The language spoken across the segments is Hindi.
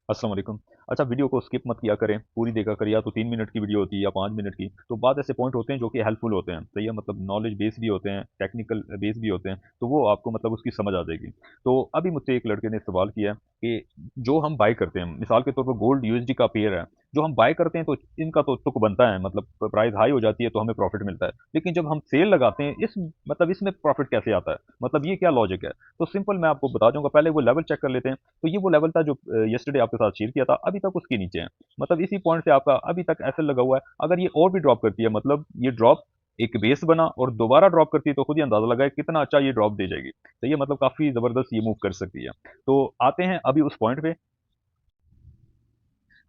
अस्सलाम वालेकुम। अच्छा, वीडियो को स्किप मत किया करें, पूरी देखा करें। या तो 3 मिनट की वीडियो होती है या 5 मिनट की। तो बाद ऐसे पॉइंट होते हैं जो कि हेल्पफुल होते हैं, सही है? मतलब नॉलेज बेस भी होते हैं, टेक्निकल बेस भी होते हैं, तो वो आपको मतलब उसकी समझ आ जाएगी। तो अभी मुझसे एक लड़के ने सवाल किया कि जो हम बाय करते हैं, मिसाल के तौर पर गोल्ड यूएसडी का पेयर है, जो हम बाय करते हैं तो इनका तो तुक बनता है, मतलब प्राइस हाई हो जाती है तो हमें प्रॉफिट मिलता है। लेकिन जब हम सेल लगाते हैं, इसमें प्रॉफिट कैसे आता है? मतलब ये क्या लॉजिक है? तो सिंपल मैं आपको बता दूंगा, पहले वो लेवल चेक कर लेते हैं। तो ये वो लेवल था जो यस्टरडे आपके साथ शेयर किया था, अभी तक उसके नीचे है। मतलब इसी पॉइंट से आपका अभी तक एसएल लगा हुआ है। अगर ये और भी ड्रॉप करती है, मतलब ये ड्रॉप एक बेस बना और दोबारा ड्रॉप करती है, तो खुद ही अंदाजा लगाए कितना अच्छा ये ड्रॉप दे जाएगी। तो ये मतलब काफी जबरदस्त ये मूव कर सकती है। तो आते हैं अभी उस पॉइंट पे।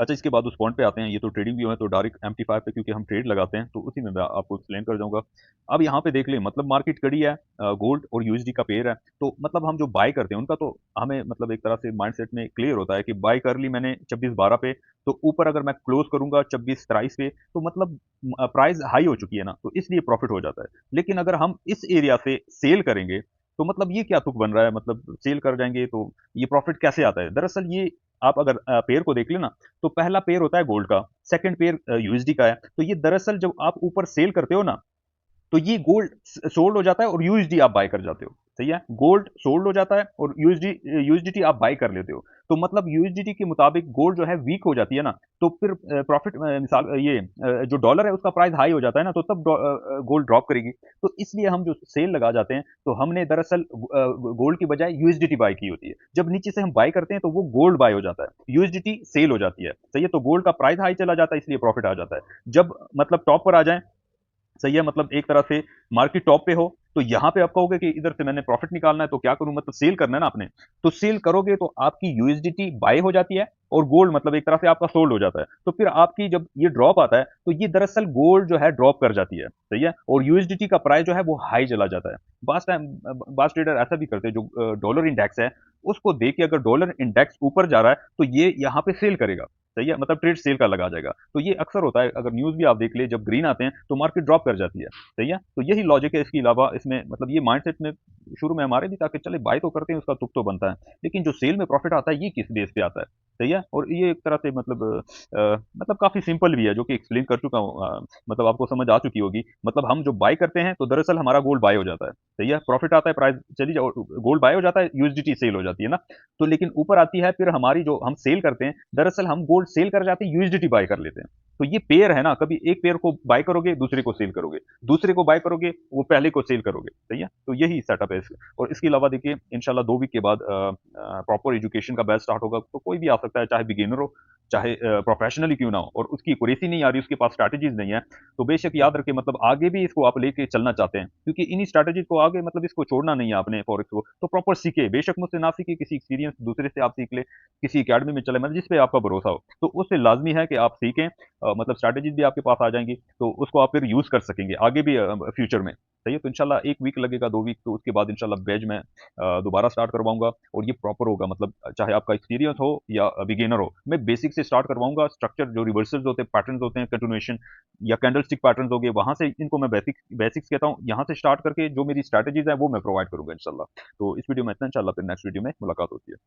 अच्छा, इसके बाद उस पॉइंट पे आते हैं। ये तो ट्रेडिंग व्यू है, तो डायरेक्ट एमटी5 पे क्योंकि हम ट्रेड लगाते हैं, तो उसी में मैं आपको एक्सप्लेन कर जाऊंगा। अब यहाँ पे देख लें, मतलब मार्केट कड़ी है, गोल्ड और यूएसडी का पेयर है। तो मतलब हम जो बाय करते हैं उनका तो हमें मतलब एक तरह से माइंडसेट में क्लियर होता है कि बाय कर ली मैंने 26-12 पे, तो ऊपर अगर मैं क्लोज करूंगा 26-23 पे, तो मतलब प्राइस हाई हो चुकी है ना, तो इसलिए प्रॉफिट हो जाता है। लेकिन अगर हम इस एरिया से सेल करेंगे, तो मतलब ये क्या तुक बन रहा है? मतलब सेल कर जाएंगे तो ये प्रॉफिट कैसे आता है? दरअसल ये आप अगर पेयर को देख लेना, तो पहला पेयर होता है गोल्ड का, सेकंड पेयर यूएसडी का है। तो ये दरअसल जब आप ऊपर सेल करते हो ना, तो ये गोल्ड सोल्ड हो जाता है और यूएसडी आप बाय कर जाते हो। सही है, गोल्ड सोल्ड हो जाता है और यूएसडीटी आप बाय कर लेते हो। तो मतलब यूएसडीटी के मुताबिक गोल्ड जो है वीक हो जाती है ना, तो फिर प्रॉफिट मिसाल जो डॉलर है उसका प्राइस हाई हो जाता है ना, तो तब गोल्ड ड्रॉप करेगी। तो इसलिए हम जो सेल लगा जाते हैं, तो हमने दरअसल गोल्ड की बजाय यूएसडीटी बाय की होती है। जब नीचे से हम बाय करते हैं तो वो गोल्ड बाय हो जाता है, यूएसडीटी सेल हो जाती है। सही है, तो गोल्ड का प्राइस हाई चला जाता है, इसलिए प्रॉफिट आ जाता है। जब मतलब टॉप पर आ जाए, सही है, मतलब एक तरह से मार्केट टॉप पे हो, तो यहाँ पे आप कहोगे कि इधर से मैंने प्रॉफिट निकालना है, तो क्या करूं? मतलब सेल करना है ना आपने। तो सेल करोगे तो आपकी यूएसडीटी बाय हो जाती है और गोल्ड मतलब एक तरह से आपका सोल्ड हो जाता है। तो फिर आपकी जब ये ड्रॉप आता है, तो ये दरअसल गोल्ड जो है ड्रॉप कर जाती है, सही है, और यूएसडीटी का प्राइस जो है वो हाई चला जाता है। बास टाइम बास ट्रेडर ऐसा भी करते हैं, जो डॉलर इंडेक्स है उसको देख के, अगर डॉलर इंडेक्स ऊपर जा रहा है तो ये यहाँ पे सेल करेगा। सही है, मतलब ट्रेड सेल का लगा जाएगा। तो ये अक्सर होता है, अगर न्यूज भी आप देख ले, जब ग्रीन आते हैं तो मार्केट ड्रॉप कर जाती है। सही है, तो यही लॉजिक है। इसके अलावा इसमें मतलब ये माइंडसेट में शुरू में हमारे भी था कि चले बाय तो करते हैं, उसका तुक तो बनता है। लेकिन जो सेल में प्रॉफिट आता है, ये किस बेस पे आता है? सही है, और ये एक तरह से मतलब काफी सिंपल भी है, जो कि एक्सप्लेन कर चुका हूँ। मतलब आपको समझ आ चुकी होगी। मतलब हम जो बाय करते हैं, तो दरअसल हमारा गोल्ड बाय हो जाता है। सही है, प्रॉफिट आता है, प्राइस चली जाओ, गोल्ड बाय हो जाता है, यूएसडीटी सेल हो जाती है ना। तो लेकिन ऊपर आती है फिर हमारी, जो हम सेल करते हैं, दरअसल हम गोल्ड सेल कर जाते हैं, यूएसडीटी बाय कर लेते हैं। तो ये पेयर है ना, कभी एक पेयर को बाय करोगे, दूसरे को सेल करोगे, दूसरे को बाय करोगे, वो पहले को सेल करोगे। सही है, तो यही सेटअप है इसका। और इसके अलावा देखिए, इंशाल्लाह 2 वीक के बाद प्रॉपर एजुकेशन का बैच स्टार्ट होगा, तो कोई भी आ सकता है, चाहे बिगिनर हो, चाहे प्रोफेशनली क्यों ना हो, और उसकी एक्यूरेसी नहीं आ रही, उसके पास स्ट्रैटेजीज नहीं है, तो बेशक याद रखें, मतलब आगे भी इसको आप लेके चलना चाहते हैं, क्योंकि इन्हीं स्ट्रैटेजीज को आगे, मतलब इसको छोड़ना नहीं है आपने फॉरेक्स को, तो प्रॉपर सीखे। बेशक मुझसे ना सीखे, किसी एक्सपीरियंस दूसरे से आप सीख ले, किसी अकेडमी में चले, मतलब जिस पे आपका भरोसा हो, तो उससे लाजमी है कि आप सीखें। मतलब स्ट्रैटेजीज भी आपके पास आ जाएंगी, तो उसको आप फिर यूज कर सकेंगे आगे भी फ्यूचर में। सही है, तो इंशाल्लाह 1 वीक लगेगा, 2 वीक, तो उसके बाद इंशाल्लाह बैच में दोबारा स्टार्ट करवाऊंगा, और ये प्रॉपर होगा। मतलब चाहे आपका एक्सपीरियंस हो या बिगिनर हो, मैं बेसिक से स्टार्ट करवाऊंगा। स्ट्रक्चर जो रिवर्सल्स होते हैं, पैटर्न्स होते हैं, कंटिन्यूएशन या कैंडलस्टिक पैटर्न्स हो गए, वहां से इनको मैं बेसिक्स कहता हूँ, यहाँ से स्टार्ट करके जो मेरी स्ट्रैटेजीज है वो मैं प्रोवाइड करूंगा इंशाल्लाह। तो इस वीडियो में इतना, इंशाल्लाह फिर नेक्स्ट वीडियो में मुलाकात होती है।